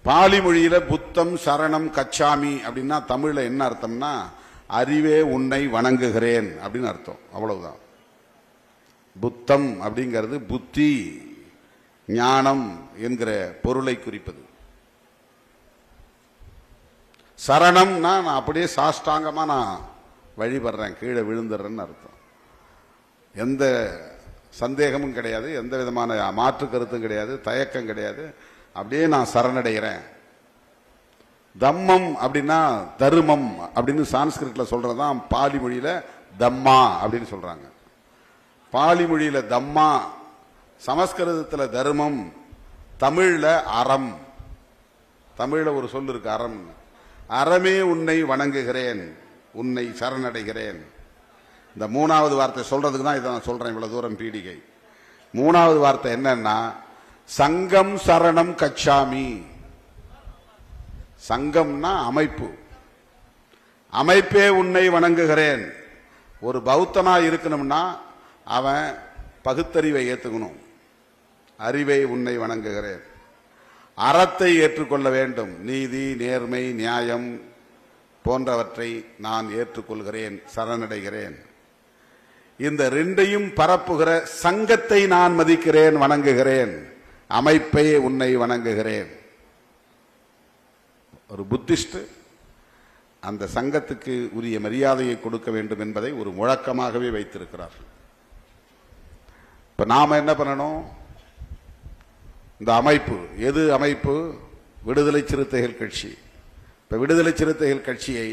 Poly மொழியில புத்தம் சரணம் கச்சாமி அப்படின்னா தமிழ்ல என்ன அர்த்தம்னா அறிவே உன்னை வணங்குகிறேன் அப்படின்னு அர்த்தம். அவ்வளவுதான். புத்தம் அப்படிங்கிறது புத்தி ஞானம் என்கிற பொருளை குறிப்பது. சரணம்னா நான் அப்படியே சாஷ்டாங்கமா நான் வழிபடுறேன், கீழே விழுந்துடுறேன்னு அர்த்தம். எந்த சந்தேகமும் கிடையாது, எந்த விதமான மாற்று கருத்தும் கிடையாது, தயக்கம் கிடையாது, அப்படியே நான் சரணடைகிறேன். தம்மம் அப்படின்னா தருமம் அப்படின்னு சான்ஸ்கிரிட்ல சொல்றதான் பாலி மொழியில தம்மா அப்படின்னு சொல்றாங்க. பாலி மொழியில தம்மா, சமஸ்கிருதத்துல தர்மம், தமிழ்ல அறம். தமிழ்ல ஒரு சொல் இருக்கு அறம். அறமே உன்னை வணங்குகிறேன், உன்னை சரணடைகிறேன். இந்த மூணாவது வார்த்தை சொல்றதுக்கு தான் இதை நான் சொல்றேன் இவ்வளவு தூரம் பீடிகை. மூணாவது வார்த்தை என்னன்னா சங்கம் சரணம் கச்சாமி. சங்கம்னா அமைப்பு, அமைப்பே உன்னை வணங்குகிறேன். ஒரு பௌத்தனா இருக்கணும்னா அவன் பகுத்தறிவை ஏற்றுக்கணும். அறிவை உன்னை வணங்குகிறேன். அறத்தை ஏற்றுக்கொள்ள வேண்டும். நீதி நேர்மை நியாயம் போன்றவற்றை நான் ஏற்றுக்கொள்கிறேன், சரணடைகிறேன். இந்த ரெண்டையும் பரப்புகிற சங்கத்தை நான் மதிக்கிறேன், வணங்குகிறேன். அமைப்பை உன்னை வணங்குகிறேன். ஒரு புத்திஸ்ட் அந்த சங்கத்துக்கு உரிய மரியாதையை கொடுக்க வேண்டும் என்பதை ஒரு முழக்கமாகவே வைத்திருக்கிறார். இப்ப நாம என்ன பண்ணணும்? இந்த அமைப்பு எது அமைப்பு? விடுதலை சிறுத்தைகள் கட்சி. இப்ப விடுதலை சிறுத்தைகள் கட்சியை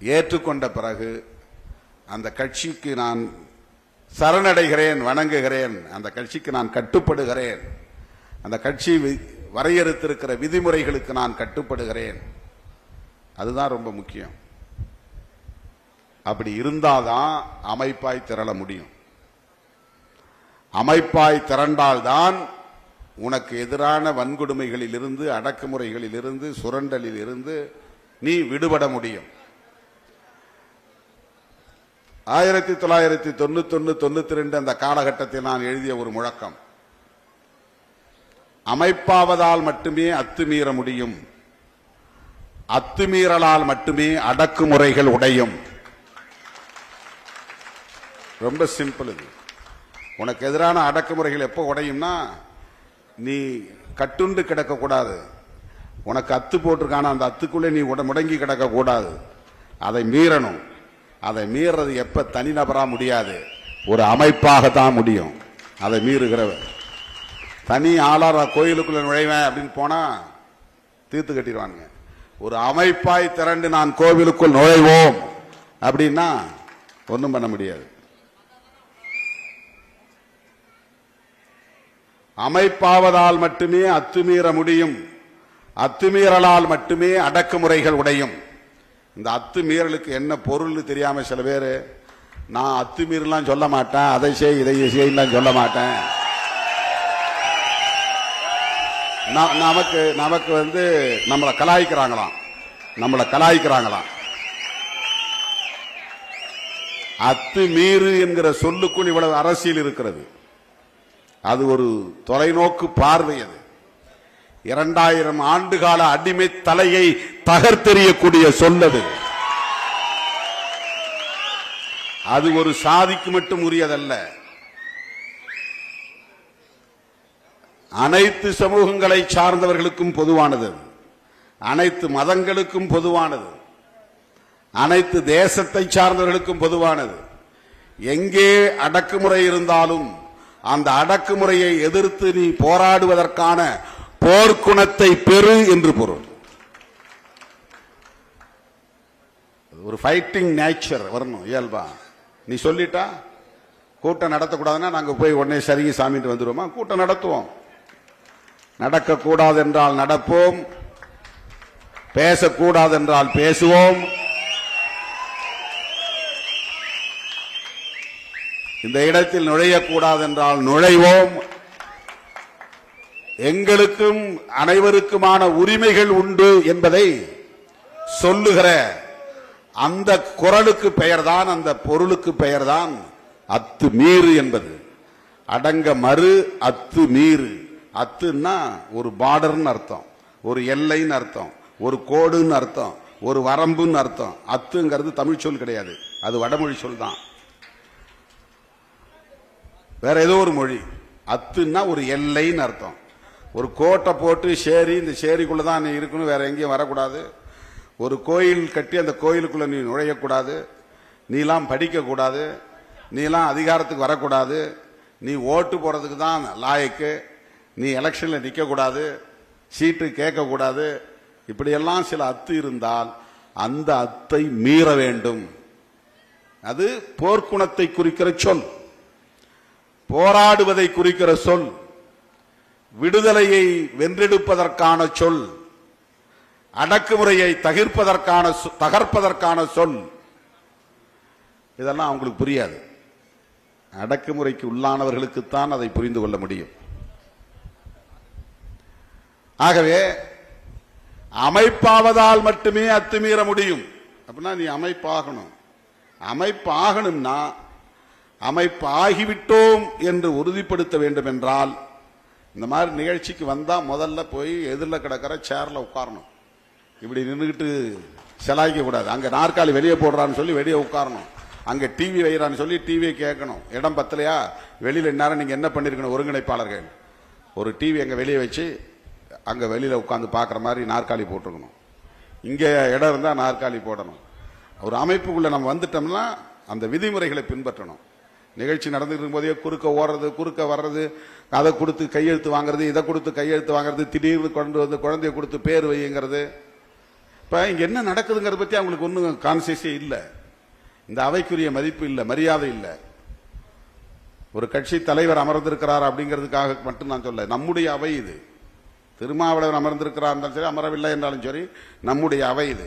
ஏற்றுக்கொண்ட பிறகு அந்த கட்சிக்கு நான் சரணடைகிறேன், வணங்குகிறேன். அந்த கட்சிக்கு நான் கட்டுப்படுகிறேன். அந்த கட்சி வரையறுத்திருக்கிற விதிமுறைகளுக்கு நான் கட்டுப்படுகிறேன். அதுதான் ரொம்ப முக்கியம். அப்படி இருந்தால்தான் அமைப்பாய் திரள முடியும். அமைப்பாய் திரண்டால்தான் உனக்கு எதிரான வன்கொடுமைகளில் இருந்து, அடக்குமுறைகளில் இருந்து, சுரண்டலில் இருந்து நீ விடுபட முடியும். 1991-92 அந்த காலகட்டத்தில் நான் எழுதிய ஒரு முழக்கம், அமைப்பாவதால் மட்டுமே அத்துமீற முடியும், அத்துமீறலால் மட்டுமே அடக்குமுறைகள் உடையும். ரொம்ப சிம்பிள். இது உனக்கு எதிரான அடக்குமுறைகள் எப்போ உடையும்னா நீ கட்டுண்டு கிடக்க கூடாது. உனக்கு அத்து போட்டிருக்கான அந்த அத்துக்குள்ளே நீ முடங்கி கிடக்க கூடாது. அதை மீறணும். அதை மீறது எப்ப தனிநபரா முடியாது, ஒரு அமைப்பாகத்தான் முடியும். அதை மீறுகிறவர் தனி ஆளார கோயிலுக்குள்ள நுழைவேன் அப்படின்னு போனா தீர்த்து கட்டிடுவானுங்க. ஒரு அமைப்பாய் திரண்டு நான் கோவிலுக்குள் நுழைவோம் அப்படின்னா ஒன்றும் பண்ண முடியாது. அமைப்பாவதால் மட்டுமே அத்துமீற முடியும், அத்துமீறலால் மட்டுமே அடக்குமுறைகள் உடையும். இந்த அத்துமீறலுக்கு என்ன பொருள் தெரியாம சில பேர் நான் அத்துமீறலாம் சொல்ல மாட்டேன், அதை செய் இதை செய்யலாம் சொல்ல மாட்டேன். நமக்கு வந்து நம்மளை கலாய்க்கிறாங்களாம். அத்துமீறு என்கிற சொல்லுக்குள் இவ்வளவு அரசியல் இருக்கிறது. அது ஒரு தொலைநோக்கு பார்வை. அது 2000 ஆண்டுகால அடிமை தலையை தகர்த்தெறியக்கூடிய சொல்லது. அது ஒரு சாதிக்கு மட்டும் உரியதல்ல, அனைத்து சமூகங்களை சார்ந்தவர்களுக்கும் பொதுவானது, அனைத்து மதங்களுக்கும் பொதுவானது, அனைத்து தேசத்தை சார்ந்தவர்களுக்கும் பொதுவானது. எங்கே அடக்குமுறை இருந்தாலும் அந்த அடக்குமுறையை எதிர்த்து நீ போராடுவதற்கான போர்க்குணத்தை பெறு என்று பொருள். ஒரு ஃபைட்டிங் நேச்சர் வரணும் இயல்பா. நீ சொல்லிட்டா கூட்டம் நடத்தக்கூடாதுன்னா நாங்க போய் உடனே சரிங்க சாமிட்டு வந்துருவோமா? கூட்டம் நடத்துவோம். நடக்கக்கூடாது என்றால் நடப்போம், பேசக்கூடாது என்றால் பேசுவோம். இந்த இடத்தில் நுழையக்கூடாது என்றால் நுழைவோம். எங்களுக்கும் அனைவருக்குமான உரிமைகள் உண்டு என்பதை சொல்லுகிற அந்த குரலுக்கு பெயர்தான், அந்த பொருளுக்கு பெயர்தான் அத்துமீறு என்பது. அடங்க மறு அத்துமீறு, அத்துன்னா ஒரு பார்டர்னு அர்த்தம், ஒரு எல்லைன்னு அர்த்தம், ஒரு கோடுன்னு அர்த்தம், ஒரு வரம்புன்னு அர்த்தம். அத்துங்கிறது தமிழ் சொல் கிடையாது, அது வடமொழி சொல் தான், வேற ஏதோ ஒரு மொழி. அத்துன்னா ஒரு எல்லைன்னு அர்த்தம். ஒரு கோட்டை போட்டு சேரி, இந்த சேரிக்குள்ளதான் நீ இருக்கணும், வேற எங்கேயும் வரக்கூடாது. ஒரு கோயில் கட்டி அந்த கோயிலுக்குள்ள நீ நுழையக்கூடாது, நீலாம் படிக்க கூடாது, நீலாம் அதிகாரத்துக்கு வரக்கூடாது, நீ ஓட்டு போறதுக்கு தான் லாயக்கு, நீ எலெக்ஷன்ல நிக்க கூடாது, சீட்டு கேட்க கூடாது. இப்படியெல்லாம் சில அத்து இருந்தால் அந்த அத்தை மீற வேண்டும். அது போர்க்குணத்தை குறிக்கிற சொல், போராடுவதை குறிக்கிற சொல், விடுதலையை வென்றெடுப்பதற்கான சொல், அடக்குமுறையை தகர்ப்பதற்கான சொல். இதெல்லாம் அவங்களுக்கு புரியாது. அடக்குமுறைக்கு உள்ளானவர்களுக்குத்தான் அதை புரிந்து கொள்ள முடியும். ஆகவே அமைப்பாவதால் மட்டுமே அத்துமீற முடியும். அப்படின்னா நீ அமைப்பாகணும். அமைப்பாகணும்னா அமைப்பு ஆகிவிட்டோம் என்று உறுதிப்படுத்த வேண்டும் என்றால் இந்த மாதிரி நிகழ்ச்சிக்கு வந்தா முதல்ல போய் எதிரில் கிடக்கிற சேர்ல உட்காரணும். இப்படி நின்றுகிட்டு செலாய்க்க கூடாது. அங்க நாற்காலி வெளியே போடுறான்னு சொல்லி வெளியே உட்காரணும். அங்க டிவி வைறான்னு சொல்லி டிவியை கேட்கணும். இடம் பத்தலையா வெளியில நேரம் நீங்க என்ன பண்ணிருக்கணும்? ஒருங்கிணைப்பாளர்கள் ஒரு டிவி அங்க வெளியே வச்சு அங்க வெளியில உட்கார்ந்து பாக்குற மாதிரி நாற்காலி போட்டுருக்கணும். இங்க இடம் இருந்தா நாற்காலி போடணும். ஒரு அமைப்புக்குள்ள நம்ம வந்துட்டோம்னா அந்த விதிமுறைகளை பின்பற்றணும். நிகழ்ச்சி நடந்துட்டு இருக்கும் போதே குறுக்க ஓடுறது, குறுக்க வர்றது, அதை கொடுத்து கையெழுத்து வாங்குறது, இதை கொடுத்து கையெழுத்து வாங்குறது, திடீர்னு கொண்டு வந்து குழந்தைய கொடுத்து பேர் வைங்கிறது. இப்ப இங்க என்ன நடக்குதுங்கிறத பத்தி அவங்களுக்கு ஒன்றும் கான்சியஸே இல்லை. இந்த அவைக்குரிய மதிப்பு இல்லை, மரியாதை இல்லை. ஒரு கட்சி தலைவர் அமர்ந்திருக்கிறார் அப்படிங்கிறதுக்காக மட்டும் நான் சொல்ல, நம்முடைய அவை இது. திருமாவளவன் அமர்ந்திருக்கிறார் என்றாலும் சரி, அமரவில்லை என்றாலும் சரி, நம்முடைய அவை இது.